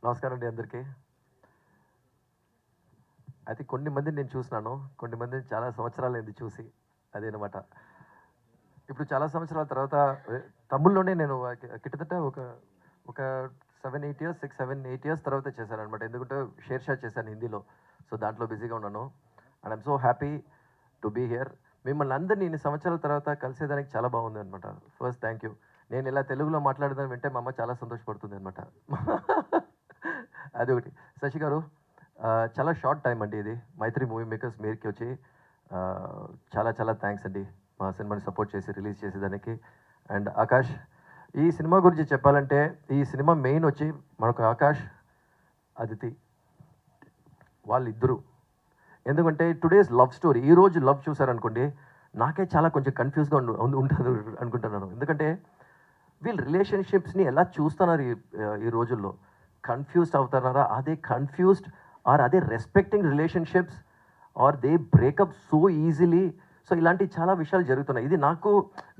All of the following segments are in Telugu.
నమస్కారం అండి అందరికీ. అయితే కొన్ని మందిని నేను చూసినాను, కొన్ని మందిని చాలా సంవత్సరాలైంది చూసి. అదేనమాట. ఇప్పుడు చాలా సంవత్సరాల తర్వాత తమిళ్‌లోనే నేను కిట్టతట ఒక ఒక 7, 8 ఇయర్స్ 6, 7, 8 ఇయర్స్ తర్వాత చేశాననమాట. ఎందుకంటే 'షేర్‌షా' చేశాను హిందీలో. సో దాంట్లో బిజీగా ఉన్నాను. And I'm so happy to be here. మిమ్మల్ని అందరిని ఇన్ని సంవత్సరాల తర్వాత కలిసేదానికి చాలా బాగుందనమాట. First thank you. నేను ఇలా తెలుగులో మాట్లాడేదాన్ని వింటే మా అమ్మ చాలా సంతోషపడుతుందనమాట. అదొకటి. శశి గారు, చాలా షార్ట్ టైం అండి ఇది. మైత్రి మూవీ మేకర్స్ మీదకి వచ్చి చాలా చాలా థ్యాంక్స్ అండి మా సినిమాని సపోర్ట్ చేసి రిలీజ్ చేసేదానికి. అండ్ ఆకాష్, ఈ సినిమా గురించి చెప్పాలంటే ఈ సినిమా మెయిన్ వచ్చి మనకు ఆకాష్, అదితి వాళ్ళిద్దరూ. ఎందుకంటే టుడేస్ లవ్ స్టోరీ, ఈరోజు లవ్ చూసారనుకోండి నాకే చాలా కొంచెం కన్ఫ్యూజ్గా ఉంటుంది అనుకుంటున్నాను. ఎందుకంటే వీళ్ళు రిలేషన్షిప్స్ని ఎలా చూస్తున్నారు ఈ రోజుల్లో. కన్ఫ్యూజ్డ్ అవుతున్నారా, అదే కన్ఫ్యూజ్డ్ ఆర్ అదే respecting relationships are they breakup so easily. So ఇలాంటి చాలా విషయాలు జరుగుతున్నాయి. ఇది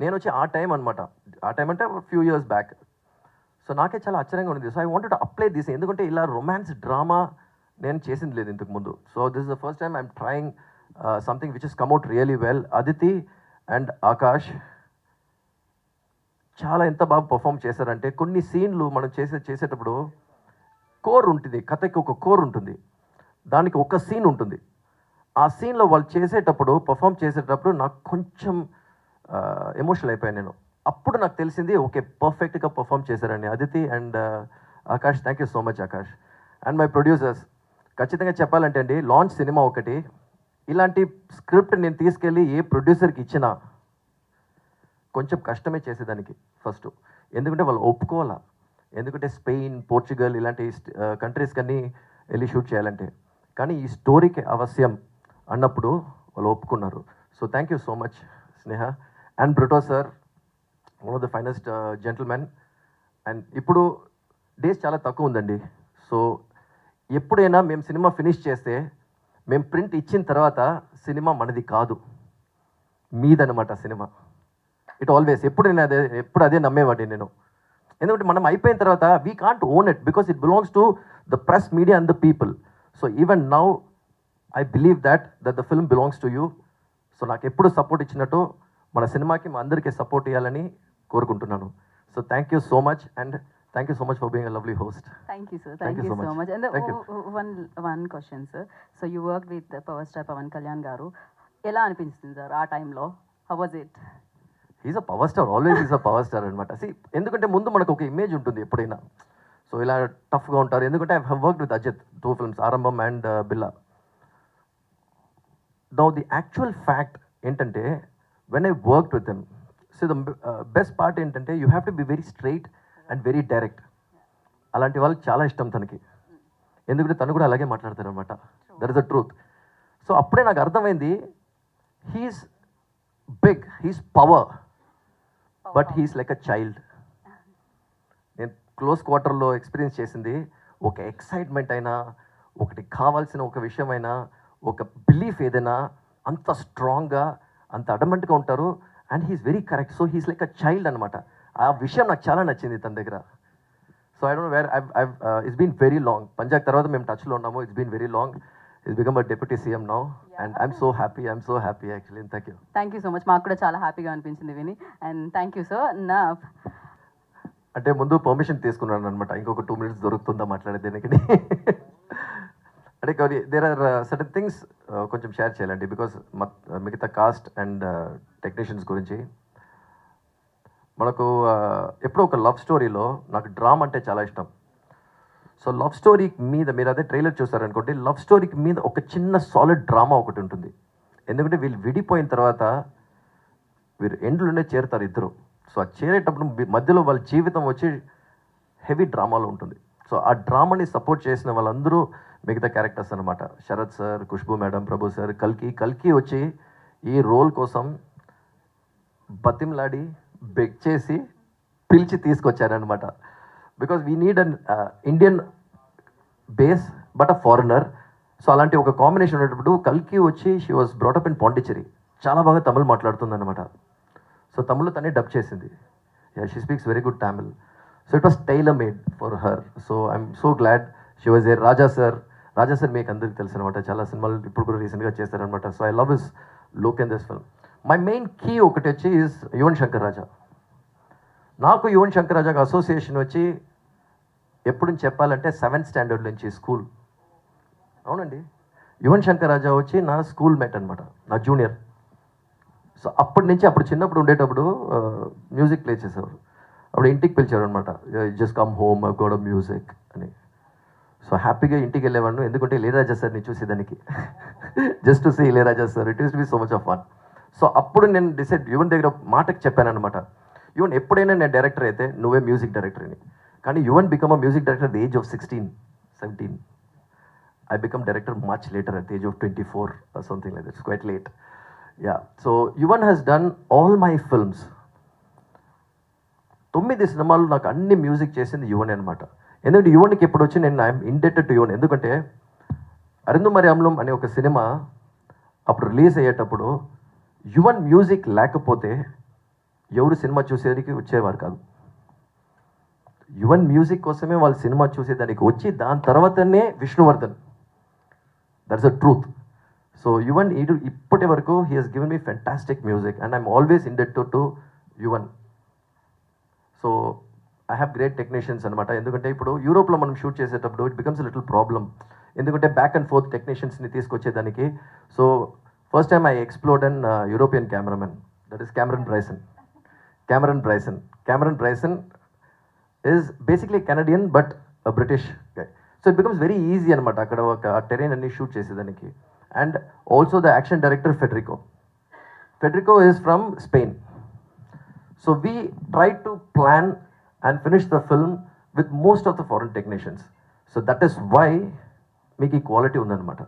నేను వచ్చి ఆ టైం అనమాట. ఆ టైం అంటే ఫ్యూ ఇయర్స్ బ్యాక్. సో నాకే చాలా ఆశ్చర్యంగా ఉంది. So I wanted to apply this. ఎందుకంటే ఇలా రొమాన్స్ డ్రామా నేను చేసింది లేదు ఇంతకు ముందు. So this is the first time I'm trying something which is కమ్అట్ really well. Aditi and Akash చాలా ఎంత బాగా పర్ఫామ్ చేశారంటే, కొన్ని సీన్లు మనం చేసేటప్పుడు కోర్ ఉంటుంది, కథకి ఒక కోర్ ఉంటుంది, దానికి ఒక సీన్ ఉంటుంది. ఆ సీన్లో వాళ్ళు పర్ఫామ్ చేసేటప్పుడు నాకు కొంచెం ఎమోషనల్ అయిపోయాను నేను. అప్పుడు నాకు తెలిసింది ఓకే పర్ఫెక్ట్గా పర్ఫామ్ చేశారండి Aditi and Akash. Thank you so much Akash. And my producers, ఖచ్చితంగా చెప్పాలంటే అండి, లాంచ్ సినిమా ఒకటి, ఇలాంటి స్క్రిప్ట్ నేను తీసుకెళ్ళి ఏ ప్రొడ్యూసర్కి ఇచ్చినా కొంచెం కష్టమే చేసేదానికి ఫస్ట్. ఎందుకంటే వాళ్ళు ఒప్పుకోవాలా. ఎందుకంటే స్పెయిన్, పోర్చుగల్ ఇలాంటి కంట్రీస్ కన్నీ వెళ్ళి షూట్ చేయాలంటే, కానీ ఈ స్టోరీకి అవశ్యం అన్నప్పుడు వాళ్ళు ఒప్పుకున్నారు. So thank you so much Sneha. And Brito sir, one of the finest gentlemen. And ఇప్పుడు డేస్ చాలా తక్కువ ఉందండి. సో ఎప్పుడైనా మేము సినిమా ఫినిష్ చేస్తే మేము ప్రింట్ ఇచ్చిన తర్వాత సినిమా మనది కాదు, మీదనమాట సినిమా. ఇట్ ఆల్వేస్ ఎప్పుడు అదే నమ్మేవాడిని నేను. ఎందుకంటే మనం అయిపోయిన తర్వాత we can't own it because it belongs to the press, media and the people. So even now I believe that the film belongs to you. So నాకు ఎప్పుడు సపోర్ట్ ఇచ్చినట్టు మన సినిమాకి మా అందరికీ సపోర్ట్ ఇవ్వాలని కోరుకుంటున్నాను. So thank you so much and thank you so much for being a lovely host. Thank you, sir. Thank you so much. And one question, sir. So you worked with Power Star Pawan Kalyan garu. ఎలా అనిపించింది సార్ ఆ టైంలో? How was it? Is a power star, always is a power star అనమాట. ఎందుకంటే ముందు మనకు ఒక ఇమేజ్ ఉంటుంది ఎప్పుడైనా, సో ఇలా టఫ్గా ఉంటారు. ఎందుకంటే I have worked with Ajith 2 films, Arrambam and Billa. Now the actual fact ఏంటంటే when I worked with them, so the best part ఏంటంటే you have to be very straight and very direct. అలాంటి వాళ్ళకి చాలా ఇష్టం తనకి, ఎందుకంటే తను కూడా అలాగే మాట్లాడతారు అనమాట. That is the truth. So అప్పుడే నాకు అర్థమైంది, he's big, he's power, but he's like a child. నేను క్లోజ్ క్వార్టర్లో ఎక్స్పీరియన్స్ చేసింది, ఒక ఎక్సైట్మెంట్ అయినా, ఒకటి కావాల్సిన ఒక విషయమైనా, ఒక బిలీఫ్ ఏదైనా అంత స్ట్రాంగ్గా, అంత అడమెంట్గా ఉంటారు. And he's very correct. So he's like a child అనమాట. ఆ విషయం నాకు చాలా నచ్చింది తన దగ్గర. So I don't where it's been very long. Punjab తర్వాత మేము టచ్లో ఉన్నాము. It's been very long. It's become a deputy CM now and I'm so happy actually. Thank you so much. మాకు కూడా చాలా హ్యాపీగా అనిపించింది విని. And thank you sir. నా అంటే ముందు పర్మిషన్ తీసుకున్నాను అనమాట, ఇంకొక 2 minutes దొరుకుతుందా మాట్లాడేదానికి. అంటే దేర్ ఆర్ సర్టన్ థింగ్స్ కొంచెం షేర్ చేయాలండి, బికాస్ మిగతా కాస్ట్ అండ్ టెక్నీషియన్స్ గురించి. మనకు ఎప్పుడో ఒక లవ్ స్టోరీలో నాకు డ్రామా అంటే చాలా ఇష్టం. సో లవ్ స్టోరీ మీద మీరు అదే ట్రైలర్ చూసారనుకోండి, లవ్ స్టోరీకి మీద ఒక చిన్న సాలిడ్ డ్రామా ఒకటి ఉంటుంది. ఎందుకంటే వీళ్ళు విడిపోయిన తర్వాత వీరు ఎండ్లోనే చేరుతారు ఇద్దరు. సో ఆ చేరేటప్పుడు మధ్యలో వాళ్ళ జీవితం వచ్చి హెవీ డ్రామాలో ఉంటుంది. సో ఆ డ్రామాని సపోర్ట్ చేసిన వాళ్ళందరూ మిగతా క్యారెక్టర్స్ అనమాట. Sarath sir, Khushbu madam, Prabhu sir, కల్కి వచ్చి ఈ రోల్ కోసం బతిమ్లాడి బెగ్ చేసి పిలిచి తీసుకొచ్చారనమాట. Because we need an Indian base but a foreigner. So అలాంటి ఒక కాంబినేషన్ ఉన్నప్పుడు కల్కి వచ్చి she was brought up in Pondicherry, చాలా బాగా తమిళ్ మాట్లాడుతుంది అనమాట. సో తమిళ్లో తనే డబ్ చేసింది. She speaks very good Tamil. So it was tailor made for her. So I'm so glad she was a Raja sir మీకు అందరికి తెలుసు అనమాట, చాలా సినిమాలు ఇప్పుడు కూడా రీసెంట్గా చేస్తారనమాట. So I love his look in this film. My main key ఒకటి వచ్చి ఈజ్ యువన్ శంకర్ రాజా. నాకు యువన్ శంకర్ రాజాకి అసోసియేషన్ వచ్చి ఎప్పుడు చెప్పాలంటే 7th స్టాండర్డ్ నుంచి స్కూల్. అవునండి, యువన్ శంకర్ రాజా వచ్చి నా స్కూల్ మేట్ అనమాట, నా జూనియర్. సో అప్పటి నుంచి అప్పుడు చిన్నప్పుడు ఉండేటప్పుడు మ్యూజిక్ ప్లే చేసేవారు. అప్పుడు ఇంటికి పిలిచారు అనమాట, just come home I got music అని. సో హ్యాపీగా ఇంటికి వెళ్ళేవాడిని, ఎందుకంటే ఇళయరాజా సార్ని చూసేదానికి, just to see Ilaiyaraaja sir, it is be so much of fun. So అప్పుడు నేను డిసైడ్ యువన్ దగ్గర మాటకి చెప్పాను అనమాట, యువన్ ఎప్పుడైనా నేను డైరెక్టర్ అయితే నువ్వే మ్యూజిక్ డైరెక్టర్ అని. కానీ Yuvan become a music director at the age of 16, 17. I become director much later at the age of 24 or something like that. It's quite late. Yeah. So Yuvan has done all my films. 9 సినిమాలు నాకు అన్ని మ్యూజిక్ చేసింది యువన్ అనమాట. ఎందుకంటే యువన్కి ఎప్పుడు వచ్చి నేను ఐఎమ్ ఇండెటెడ్ టు యువన్. ఎందుకంటే అరుంధు మరియంలం అనే ఒక సినిమా అప్పుడు రిలీజ్ అయ్యేటప్పుడు యువన్ మ్యూజిక్ లేకపోతే ఎవరు సినిమా చూసేదానికి వచ్చేవారు కాదు. యువన్ మ్యూజిక్ కోసమే వాళ్ళు సినిమా చూసేదానికి వచ్చి దాని తర్వాతనే Vishnuvardhan. That's a truth. So Yuvan ఇప్పటి వరకు he has given me fantastic music and I'm always indebted to Yuvan. So I have great technicians అనమాట. ఎందుకంటే ఇప్పుడు యూరోప్లో మనం షూట్ చేసేటప్పుడు ఇట్ బికమ్స్ లిటిల్ ప్రాబ్లమ్, ఎందుకంటే బ్యాక్ అండ్ ఫోర్త్ టెక్నీషియన్స్ని తీసుకొచ్చేదానికి. So first time I explored an European cameraman, that is Cameron Bryson is basically Canadian but a British guy. So it becomes very easy అనమాట అక్కడ ఒక టెరైన్ అన్ని షూట్ చేసేదానికి. And also the action director Federico is from Spain. So we tried to plan and finish the film with most of the foreign technicians. So that is why మీకు ఈ క్వాలిటీ ఉందన్నమాట.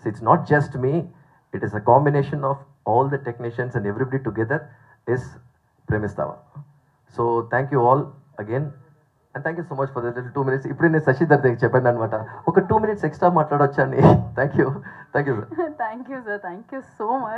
So it's not just me, it is a combination of all the technicians and everybody together is Premistava. So thank you all again and thank you so much for the little 2 minutes. ఇప్పుడు నేను శశిధర్ దగ్గర చెప్పాను అనమాట, ఒక 2 minutes ఎక్స్ట్రా మాట్లాడొచ్చా అని. Thank you sir. Thank you sir, thank you so much.